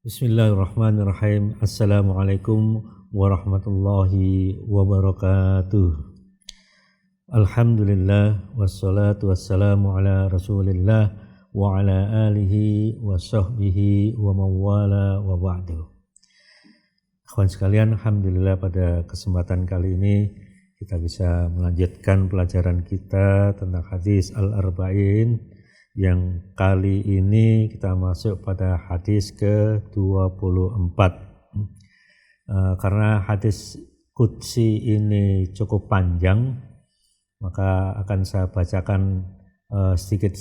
Bismillahirrahmanirrahim. Assalamualaikum warahmatullahi wabarakatuh. Alhamdulillah wassalatu wassalamu ala Rasulillah wa ala alihi wa sahbihi wa mawala wa ba'du. Kawan sekalian, alhamdulillah pada kesempatan kali ini kita bisa melanjutkan pelajaran kita tentang hadis Al-Arba'in. Yang kali ini kita masuk pada hadis ke-24. Karena hadis Qudsi ini cukup panjang, maka akan saya bacakan sedikit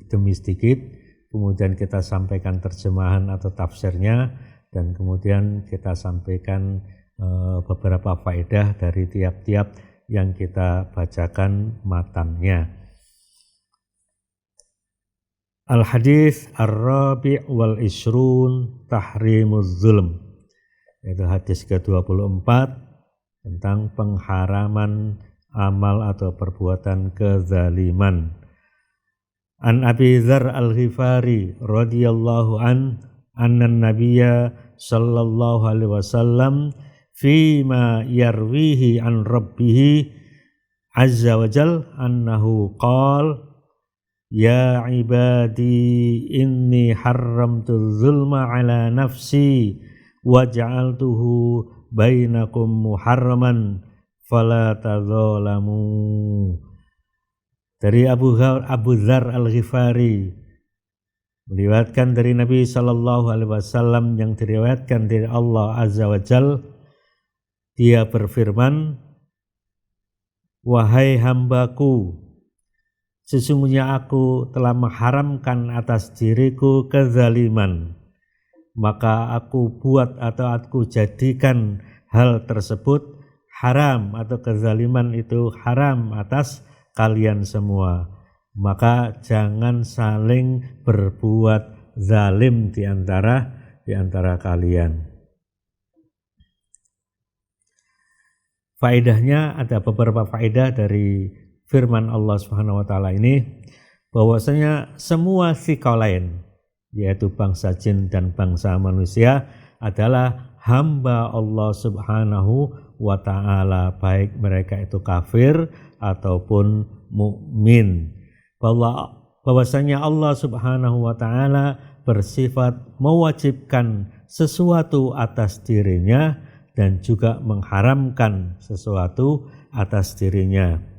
demi sedikit, kemudian kita sampaikan terjemahan atau tafsirnya, dan kemudian kita sampaikan beberapa faedah dari tiap-tiap yang kita bacakan matannya. Al-Hadis Ar-Rabi' wal Ishrun Tahrimuz Zulm, yaitu hadis ke-24 tentang pengharaman amal atau perbuatan kezaliman. An Abi Dzar Al-Ghifari radhiyallahu anna Nabiyya sallallahu alaihi wasallam fima yarwihi an rabbih azza wa jal annahu qala Ya ibadi inni haramtu zulma ala nafsi wa ja'altuhu bainakum muharraman fala tadzalamu. Dari Abu Dzar Al-Ghifari meriwayatkan dari Nabi sallallahu alaihi wasallam yang diriwayatkan dari Allah azza wa jal, dia berfirman, wahai hambaku, sesungguhnya aku telah mengharamkan atas diriku kezaliman, maka aku buat atau aku jadikan hal tersebut haram, atau kezaliman itu haram atas kalian semua. Maka jangan saling berbuat zalim di antara kalian. Faedahnya ada beberapa faedah dari firman Allah Subhanahu wa taala ini, bahwasanya semua sikolain, yaitu bangsa jin dan bangsa manusia, adalah hamba Allah Subhanahu wa taala, baik mereka itu kafir ataupun mukmin. Bahwasanya Allah Subhanahu wa taala bersifat mewajibkan sesuatu atas dirinya dan juga mengharamkan sesuatu atas dirinya.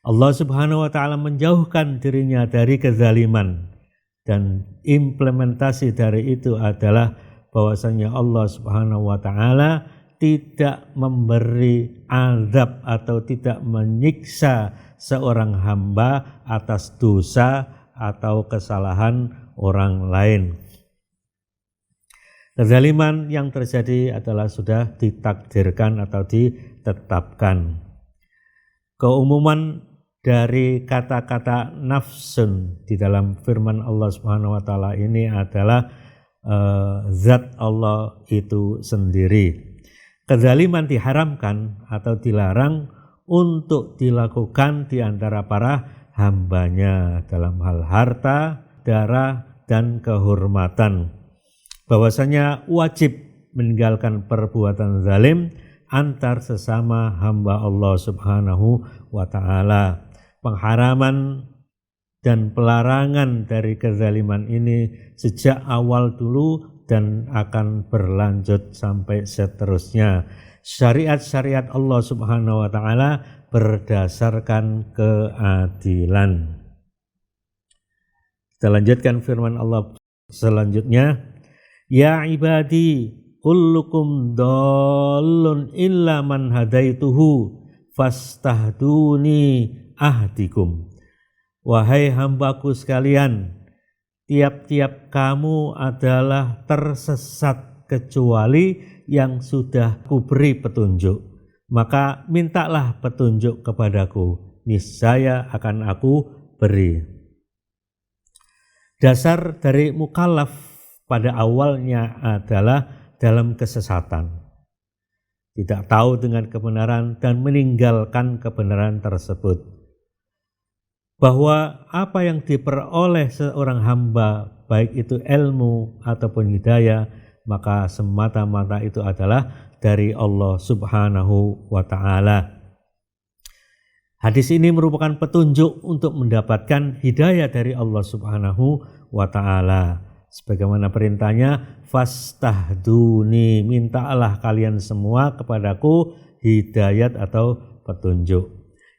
Allah Subhanahu wa taala menjauhkan dirinya dari kezaliman, dan implementasi dari itu adalah bahwasanya Allah Subhanahu wa taala tidak memberi azab atau tidak menyiksa seorang hamba atas dosa atau kesalahan orang lain. Kezaliman yang terjadi adalah sudah ditakdirkan atau ditetapkan. Keumuman dari kata-kata nafsun di dalam firman Allah Subhanahu wa taala ini adalah zat Allah itu sendiri. Kezaliman diharamkan atau dilarang untuk dilakukan di antara para hambanya dalam hal harta, darah, dan kehormatan. Bahwasanya wajib meninggalkan perbuatan zalim antar sesama hamba Allah Subhanahu wa taala. Pengharaman dan pelarangan dari kezaliman ini sejak awal dulu dan akan berlanjut sampai seterusnya. Syariat-syariat Allah Subhanahu wa taala berdasarkan keadilan. Kita lanjutkan firman Allah selanjutnya. Ya ibadi kullukum dallun illa man hadaituhu fastahduni ahdikum. Wahai hambaku sekalian, tiap-tiap kamu adalah tersesat kecuali yang sudah kuberi petunjuk. Maka mintalah petunjuk kepadaku, niscaya akan aku beri. Dasar dari mukallaf pada awalnya adalah dalam kesesatan, tidak tahu dengan kebenaran dan meninggalkan kebenaran tersebut. Bahwa apa yang diperoleh seorang hamba, baik itu ilmu ataupun hidayah, maka semata-mata itu adalah dari Allah Subhanahu wa ta'ala. Hadis ini merupakan petunjuk untuk mendapatkan hidayah dari Allah Subhanahu wa ta'ala. Sebagaimana perintahnya, fastahduni, mintalah kalian semua kepadaku hidayat atau petunjuk.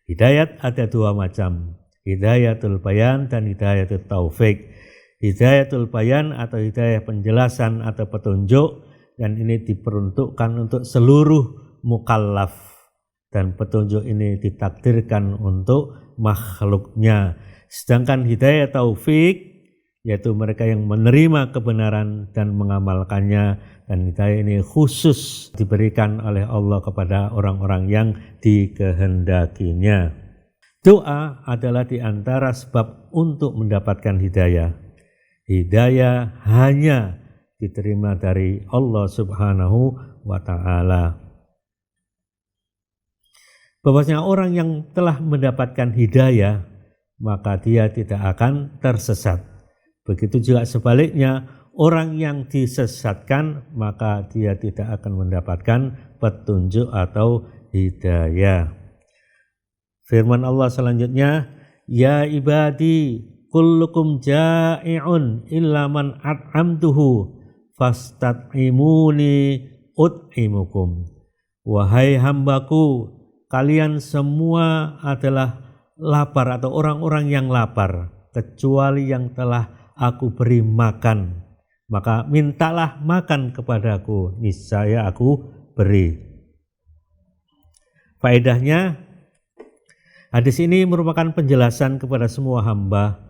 Hidayat ada dua macam, hidayatul bayan dan hidayatul taufik. Hidayatul bayan atau hidayah penjelasan atau petunjuk, dan ini diperuntukkan untuk seluruh mukallaf, dan petunjuk ini ditakdirkan untuk makhluknya. Sedangkan hidayah taufik yaitu mereka yang menerima kebenaran dan mengamalkannya, dan hidayah ini khusus diberikan oleh Allah kepada orang-orang yang dikehendakinya. Doa adalah di antara sebab untuk mendapatkan hidayah. Hidayah hanya diterima dari Allah Subhanahu wa ta'ala. Bahwasanya orang yang telah mendapatkan hidayah, maka dia tidak akan tersesat. Begitu juga sebaliknya, orang yang disesatkan, maka dia tidak akan mendapatkan petunjuk atau hidayah. Firman Allah selanjutnya, ya ibadi kullukum ja'i'un illa man at'amtuhu fastat'imuni ut'imukum. Wahai hambaku, kalian semua adalah lapar atau orang-orang yang lapar, kecuali yang telah aku beri makan, maka mintalah makan kepadaku, niscaya aku beri. Faedahnya, hadis ini merupakan penjelasan kepada semua hamba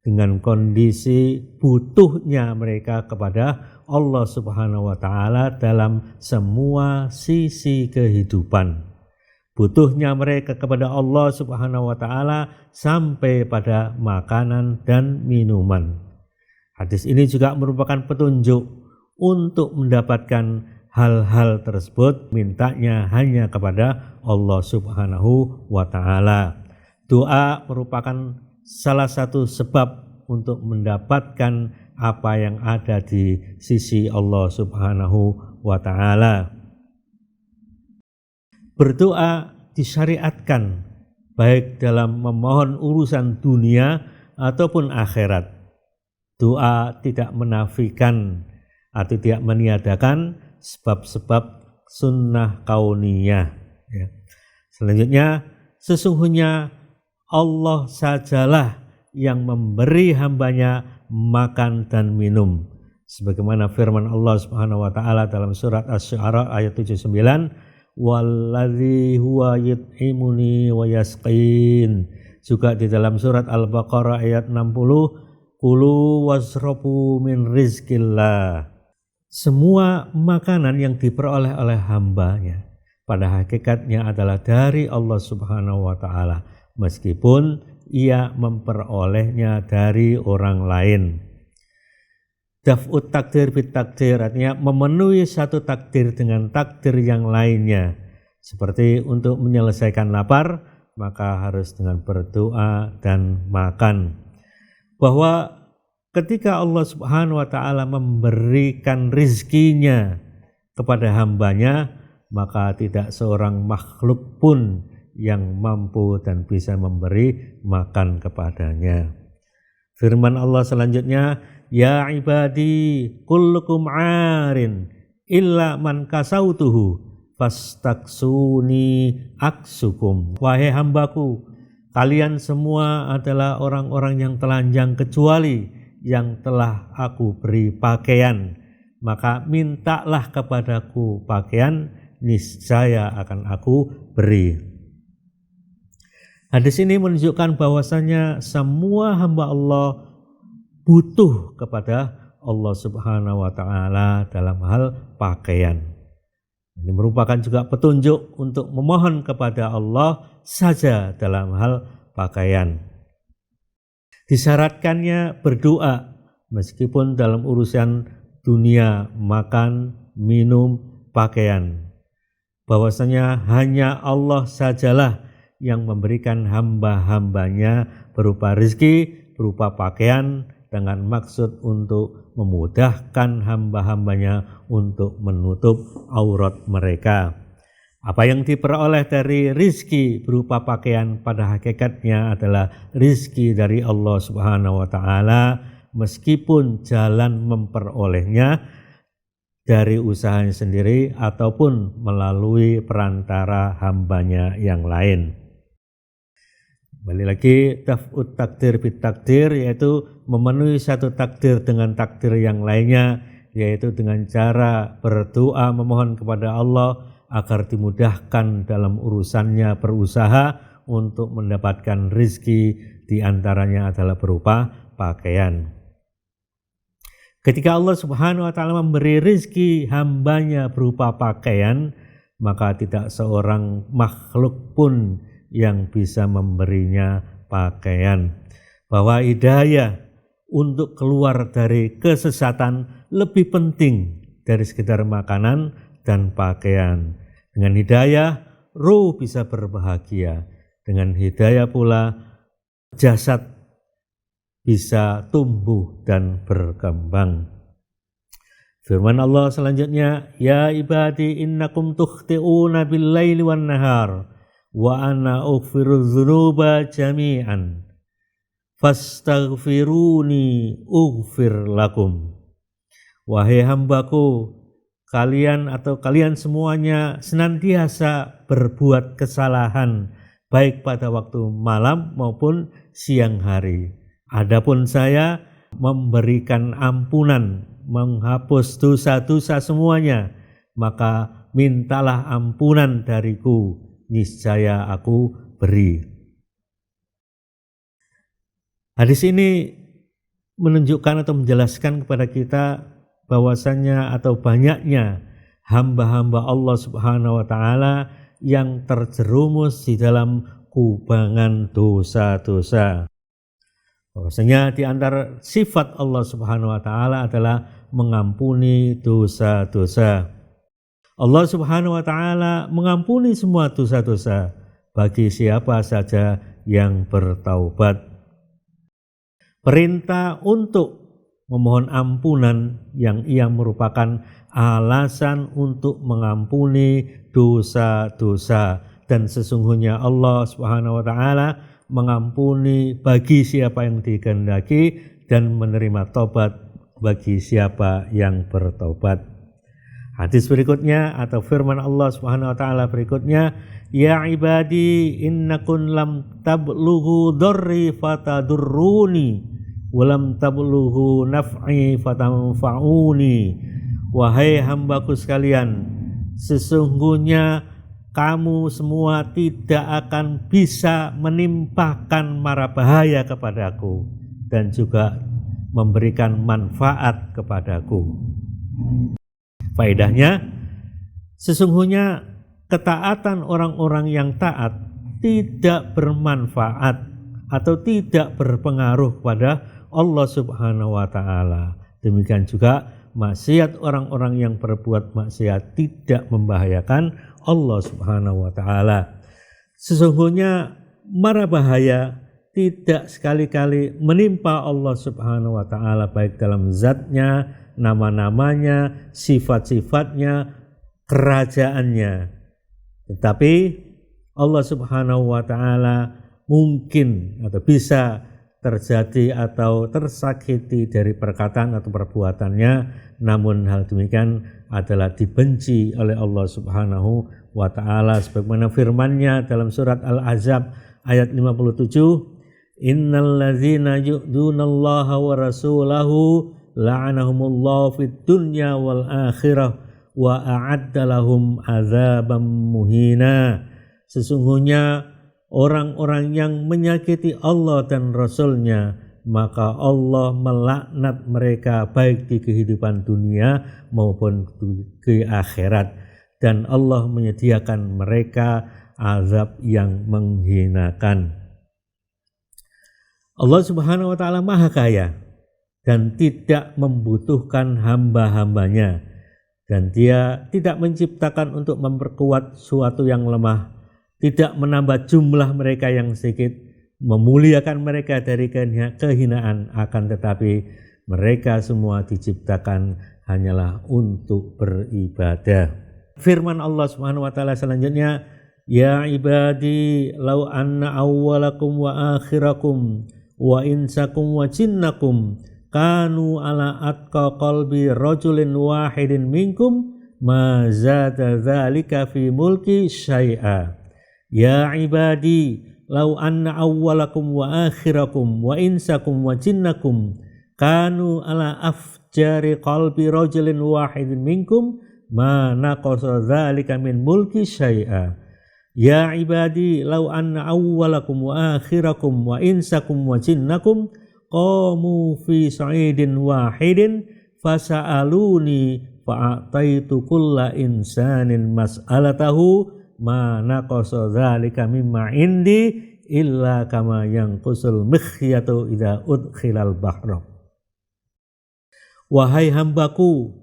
dengan kondisi butuhnya mereka kepada Allah Subhanahu wa ta'ala dalam semua sisi kehidupan. Butuhnya mereka kepada Allah Subhanahu wa ta'ala sampai pada makanan dan minuman. Hadis ini juga merupakan petunjuk untuk mendapatkan hal-hal tersebut, mintanya hanya kepada Allah Subhanahu wa ta'ala. Doa merupakan salah satu sebab untuk mendapatkan apa yang ada di sisi Allah Subhanahu wa ta'ala. Berdoa disyariatkan baik dalam memohon urusan dunia ataupun akhirat. Doa tidak menafikan atau tidak meniadakan sebab-sebab sunnah kauniyah. Ya. Selanjutnya, sesungguhnya Allah sajalah yang memberi hambanya makan dan minum. Sebagaimana firman Allah Subhanahu wa ta'ala dalam surat Asy-Syu'ara ayat 79, walladzi huwa yut'imuni wa yasqin. Juga di dalam surat Al-Baqarah ayat 60, kulu wasrabu min rizqillah. Semua makanan yang diperoleh oleh hambanya pada hakikatnya adalah dari Allah Subhanahu wa ta'ala, meskipun ia memperolehnya dari orang lain. Daf'ut takdir bit takdir, artinya memenuhi satu takdir dengan takdir yang lainnya. Seperti untuk menyelesaikan lapar, maka harus dengan berdoa dan makan. Bahwa ketika Allah Subhanahu wa ta'ala memberikan rizkinya kepada hambanya, maka tidak seorang makhluk pun yang mampu dan bisa memberi makan kepadanya. Firman Allah selanjutnya, ya ibadi kullukum arin illa man kasautuhu fastaksuni aksukum. Wahai hambaku, kalian semua adalah orang-orang yang telanjang kecuali yang telah aku beri pakaian, maka mintalah kepadaku pakaian, niscaya akan aku beri. Hadis ini menunjukkan bahwasanya semua hamba Allah butuh kepada Allah Subhanahu wa ta'ala dalam hal pakaian. Ini merupakan juga petunjuk untuk memohon kepada Allah saja dalam hal pakaian. Disyaratkannya berdoa meskipun dalam urusan dunia, makan, minum, pakaian. Bahwasanya hanya Allah sajalah yang memberikan hamba-hambanya berupa rezeki, berupa pakaian, dengan maksud untuk memudahkan hamba-hambanya untuk menutup aurat mereka. Apa yang diperoleh dari rizki berupa pakaian pada hakikatnya adalah rizki dari Allah Subhanahu wa Ta'ala, meskipun jalan memperolehnya dari usahanya sendiri ataupun melalui perantara hambanya yang lain. Balik lagi, taf'ut takdir bit takdir, yaitu memenuhi satu takdir dengan takdir yang lainnya, yaitu dengan cara berdoa memohon kepada Allah agar dimudahkan dalam urusannya berusaha untuk mendapatkan rizki, diantaranya adalah berupa pakaian. Ketika Allah Subhanahu wa Ta'ala memberi rizki hambanya berupa pakaian, maka tidak seorang makhluk pun yang bisa memberinya pakaian. Bahwa hidayah untuk keluar dari kesesatan lebih penting dari sekedar makanan dan pakaian. Dengan hidayah, ruh bisa berbahagia. Dengan hidayah pula, jasad bisa tumbuh dan berkembang. Firman Allah selanjutnya, Ya ibadi innakum tukhti'una bil-laili wan-nahar wa ana ughfiru dzunuba jami'an fastaghfiruni ughfir lakum. Wahai hambaku, kalian semuanya senantiasa berbuat kesalahan baik pada waktu malam maupun siang hari. Adapun saya memberikan ampunan, menghapus dosa-dosa semuanya, maka mintalah ampunan dariku, niscaya aku beri. Hadis ini menunjukkan atau menjelaskan kepada kita bahwasannya atau banyaknya hamba-hamba Allah Subhanahu wa Ta'ala yang terjerumus di dalam kubangan dosa-dosa. Bahwasanya di antara sifat Allah Subhanahu wa Ta'ala adalah mengampuni dosa-dosa. Allah Subhanahu wa Ta'ala mengampuni semua dosa-dosa bagi siapa saja yang bertaubat. Perintah untuk memohon ampunan yang ia merupakan alasan untuk mengampuni dosa-dosa, dan sesungguhnya Allah Subhanahu wa Ta'ala mengampuni bagi siapa yang dikehendaki dan menerima taubat bagi siapa yang bertaubat. Hadis berikutnya atau firman Allah Subhanahu wa Ta'ala berikutnya, Ya ibadi innakum lam tablughu dharri fatadurruni walam tablughu naf'i fatanfa'uni. Wahai hambaku sekalian, sesungguhnya kamu semua tidak akan bisa menimpakan mara bahaya kepadaku dan juga memberikan manfaat kepadaku. Faedahnya, sesungguhnya ketaatan orang-orang yang taat tidak bermanfaat atau tidak berpengaruh kepada Allah Subhanahu wa Ta'ala. Demikian juga maksiat orang-orang yang berbuat maksiat tidak membahayakan Allah Subhanahu wa Ta'ala. Sesungguhnya mara bahaya tidak sekali-kali menimpa Allah Subhanahu wa Ta'ala, baik dalam zatnya, nama-namanya, sifat-sifatnya, kerajaannya. Tetapi Allah Subhanahu wa Ta'ala mungkin atau bisa terjadi atau tersakiti dari perkataan atau perbuatannya, namun hal demikian adalah dibenci oleh Allah Subhanahu wa Ta'ala sebagaimana firman-Nya dalam surat Al-Ahzab ayat 57, Innal ladzina yu'dunallaha wa rasulahu la'anahumullahu fid dunya wal akhirah wa a'adda lahum azaban muhina. Sesungguhnya orang-orang yang menyakiti Allah dan Rasul-Nya, maka Allah melaknat mereka baik di kehidupan dunia maupun di akhirat, dan Allah menyediakan mereka azab yang menghinakan. Allah Subhanahu wa Ta'ala Maha Kaya dan tidak membutuhkan hamba-hambanya, dan Dia tidak menciptakan untuk memperkuat suatu yang lemah, tidak menambah jumlah mereka yang sedikit, memuliakan mereka dari kehinaan, akan tetapi mereka semua diciptakan hanyalah untuk beribadah. Firman Allah Subhanahu wa taala selanjutnya, ya ibadi law anna awwalakum wa akhirakum wa insakum wa jinnakum kanu ala atqa qalbi rajulin wahidin minkum ma zada dzalika fi mulki syai'a. Ya ibadi law anna awwalakum wa akhirakum wa insakum wa jinnakum kanu ala afjari qalbi rajulin wahidin minkum ma naqasa dzalika min mulki syai'a. Ya ibadi law anna awwalakum wa akhirakum wa insakum wa jinnakum qamu fi sa'idin wahidin fasa'aluni fa'ataitu kulla insanin mas'alatahu ma naqasa dzalika mimma indi illa kama yanqusul mikhyatu idza udkhilal bahra. Wahai hambaku,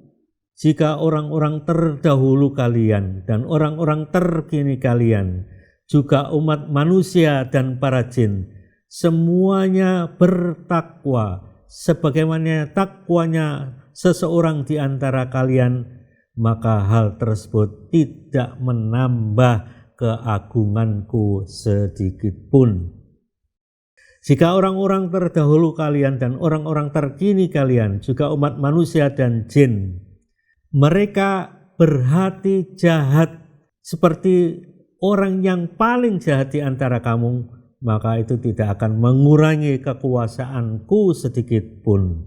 jika orang-orang terdahulu kalian dan orang-orang terkini kalian, juga umat manusia dan para jin, semuanya bertakwa sebagaimana takwanya seseorang di antara kalian, maka hal tersebut tidak menambah keagunganku sedikit pun. Jika orang-orang terdahulu kalian dan orang-orang terkini kalian, juga umat manusia dan jin, mereka berhati jahat seperti orang yang paling jahat di antara kamu, maka itu tidak akan mengurangi kekuasaanku sedikit pun.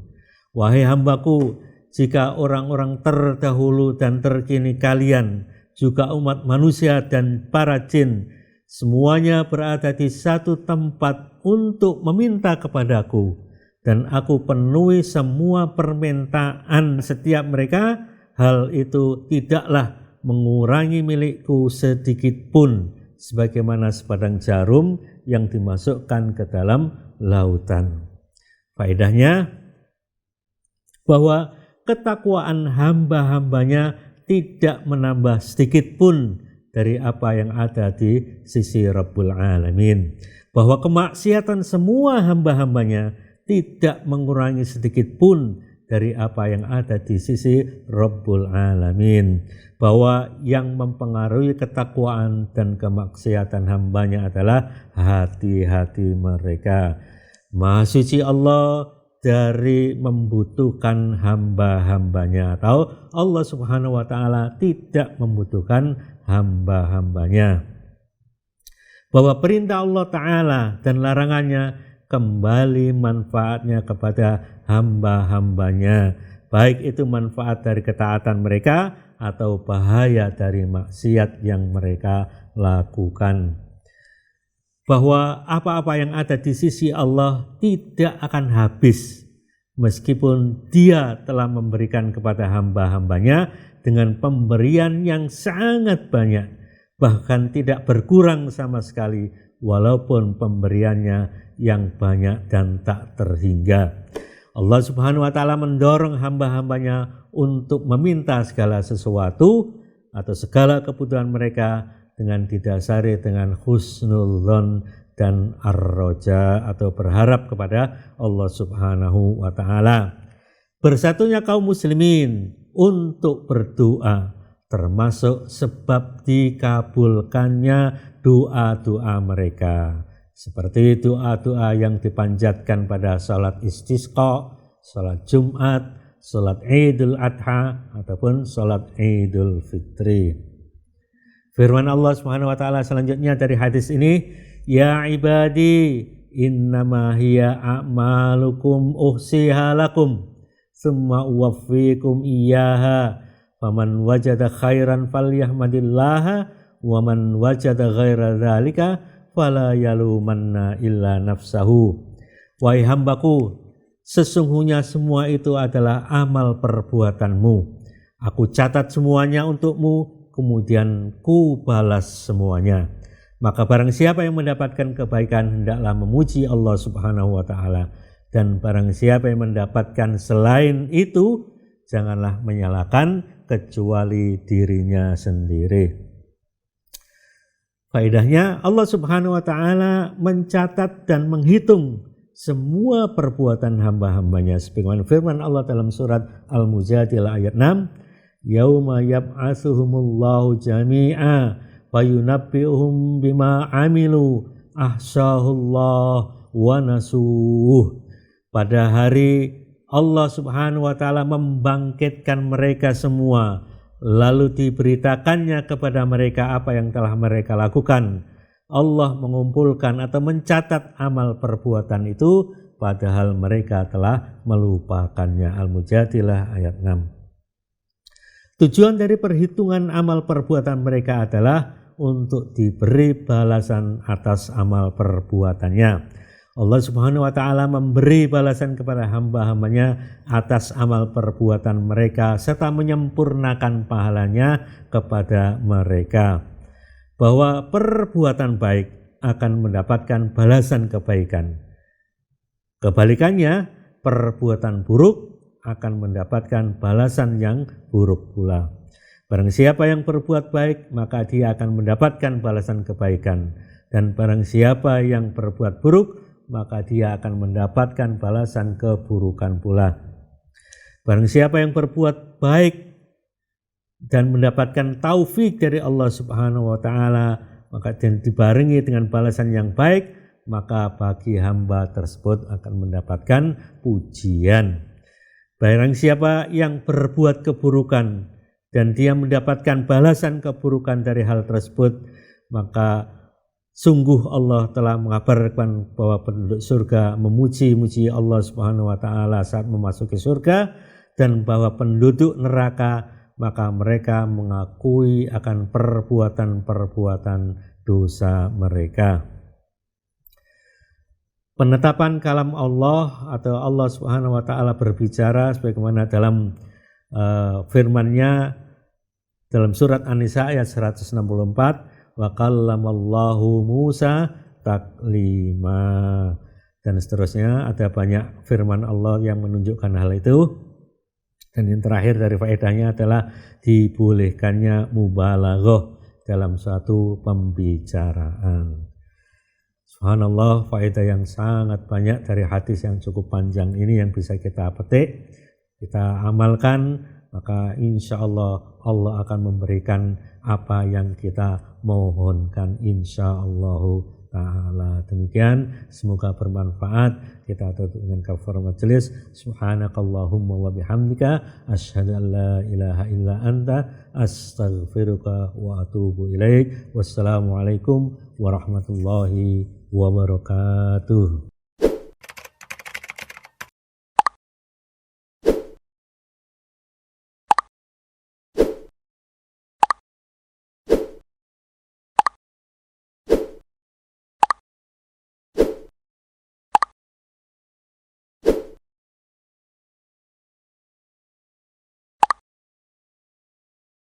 Wahai hambaku, jika orang-orang terdahulu dan terkini kalian, juga umat manusia dan para jin, semuanya berada di satu tempat untuk meminta kepadaku, dan aku penuhi semua permintaan setiap mereka, hal itu tidaklah mengurangi milikku sedikit pun, sebagaimana sepadang jarum yang dimasukkan ke dalam lautan. Faedahnya bahwa ketakwaan hamba-hambanya tidak menambah sedikit pun dari apa yang ada di sisi Rabbul Alamin. Bahwa kemaksiatan semua hamba-hambanya tidak mengurangi sedikit pun dari apa yang ada di sisi Rabbul Alamin. Bahwa yang mempengaruhi ketakwaan dan kemaksiatan hambanya adalah hati-hati mereka. Maha suci Allah dari membutuhkan hamba-hambanya, atau Allah Subhanahu wa taala tidak membutuhkan hamba-hambanya. Bahwa perintah Allah taala dan larangannya kembali manfaatnya kepada hamba-hambanya, baik itu manfaat dari ketaatan mereka atau bahaya dari maksiat yang mereka lakukan. Bahwa apa-apa yang ada di sisi Allah tidak akan habis meskipun Dia telah memberikan kepada hamba-hambanya dengan pemberian yang sangat banyak, bahkan tidak berkurang sama sekali walaupun pemberiannya yang banyak dan tak terhingga. Allah Subhanahu wa taala mendorong hamba-hambanya untuk meminta segala sesuatu atau segala kebutuhan mereka dengan didasari dengan husnul dzan dan ar-raja atau berharap kepada Allah Subhanahu wa taala. Bersatunya kaum muslimin untuk berdoa termasuk sebab dikabulkannya doa-doa mereka. Seperti doa-doa yang dipanjatkan pada salat istisqa, salat Jumat, salat Idul Adha ataupun salat Idul Fitri. Firman Allah Subhanahu wa taala selanjutnya dari hadis ini, ya ibadi innama hiya a'malukum uhsiha lakum summa uwaffikum iyyaha faman wajada khairan falyahmadillaha wa man wajada ghaira dzalika fala yalumanna illa nafsahu. Wahai hambaku, sesungguhnya semua itu adalah amal perbuatanmu. Aku catat semuanya untukmu, kemudian ku balas semuanya. Maka barang siapa yang mendapatkan kebaikan hendaklah memuji Allah Subhanahu wa taala, dan barang siapa yang mendapatkan selain itu janganlah menyalahkan kecuali dirinya sendiri. Faedahnya Allah Subhanahu wa taala mencatat dan menghitung semua perbuatan hamba-hambanya sebagaimana firman Allah dalam surat Al-Mujadilah ayat 6, yauma yab'atsuhumullahu jami'a fayunabbi'uhum bima 'amilu ahsahullah wa nasuh. Pada hari Allah Subhanahu wa taala membangkitkan mereka semua, lalu diberitakannya kepada mereka apa yang telah mereka lakukan. Allah mengumpulkan atau mencatat amal perbuatan itu padahal mereka telah melupakannya. Al-Mujadilah ayat 6. Tujuan dari perhitungan amal perbuatan mereka adalah untuk diberi balasan atas amal perbuatannya. Allah Subhanahu wa taala memberi balasan kepada hamba-hambanya atas amal perbuatan mereka serta menyempurnakan pahalanya kepada mereka. Bahwa perbuatan baik akan mendapatkan balasan kebaikan. Kebalikannya, perbuatan buruk akan mendapatkan balasan yang buruk pula. Barang siapa yang berbuat baik, maka dia akan mendapatkan balasan kebaikan. Dan barang siapa yang berbuat buruk, maka dia akan mendapatkan balasan keburukan pula. Barang siapa yang berbuat baik dan mendapatkan taufik dari Allah Subhanahu wa taala, maka dan dibarengi dengan balasan yang baik, maka bagi hamba tersebut akan mendapatkan pujian. Barang siapa yang berbuat keburukan dan dia mendapatkan balasan keburukan dari hal tersebut, maka sungguh Allah telah mengabarkan bahwa penduduk surga memuji-muji Allah Subhanahu wa taala saat memasuki surga, dan bahwa penduduk neraka maka mereka mengakui akan perbuatan-perbuatan dosa mereka. Penetapan kalam Allah atau Allah Subhanahu wa taala berbicara sebagaimana dalam firman-Nya dalam surat An-Nisa ayat 164, wa kallamallahu Musa taklima, dan seterusnya. Ada banyak firman Allah yang menunjukkan hal itu. Dan yang terakhir dari faedahnya adalah dibolehkannya mubalaghah dalam suatu pembicaraan. Subhanallah, faedah yang sangat banyak dari hadis yang cukup panjang ini yang bisa kita petik, kita amalkan, maka insya Allah Allah akan memberikan apa yang kita mohonkan insya Allah ta'ala. Demikian, semoga bermanfaat. Kita tutup dengan kafaratul majelis. Subhanakallahumma wa bihamdika asyhadu an la ilaha illa anta astaghfiruka wa atubu ilaik. Wassalamualaikum warahmatullahi wabarakatuh.